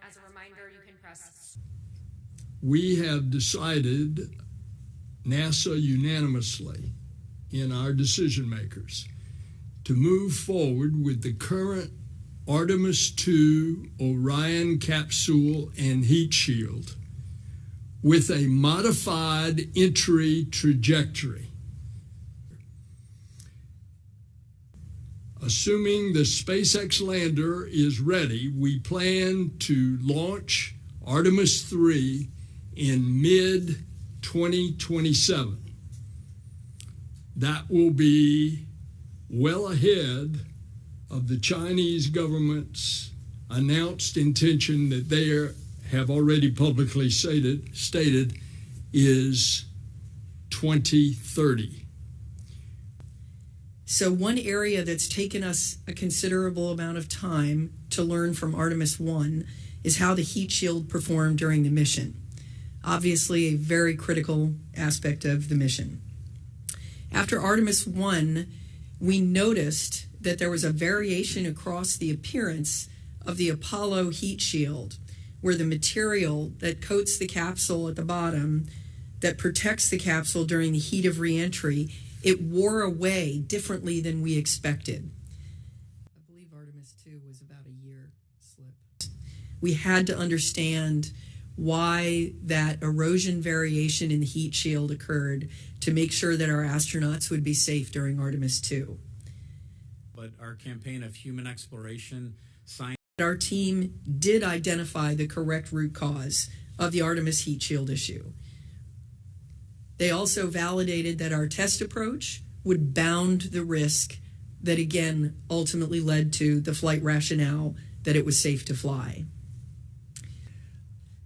As a reminder, you can press. We have decided, NASA unanimously in our decision makers, to move forward with the current Artemis II Orion capsule and heat shield with a modified entry trajectory. Assuming the SpaceX lander is ready, we plan to launch Artemis 3 in mid-2027. That will be well ahead of the Chinese government's announced intention that they have already publicly stated is 2030. So one area that's taken us a considerable amount of time to learn from Artemis 1 is how the heat shield performed during the mission. Obviously, a very critical aspect of the mission. After Artemis 1, we noticed that there was a variation across the appearance of the Apollo heat shield, where the material that coats the capsule at the bottom, that protects the capsule during the heat of reentry, it wore away differently than we expected. I believe Artemis 2 was about a year slip. We had to understand why that erosion variation in the heat shield occurred to make sure that our astronauts would be safe during Artemis 2. But our campaign of human exploration, science... Our team did identify the correct root cause of the Artemis heat shield issue. They also validated that our test approach would bound the risk that, again, ultimately led to the flight rationale that it was safe to fly.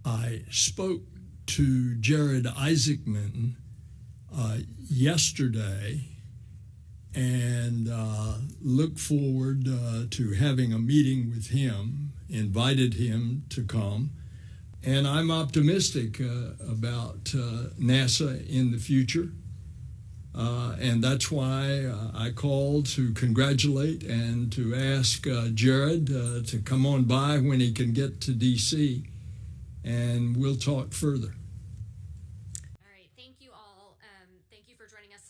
I spoke to Jared Isaacman yesterday and look forward to having a meeting with him, invited him to come. And I'm optimistic about NASA in the future. And that's why I called to congratulate and to ask Jared to come on by when he can get to D.C., and we'll talk further.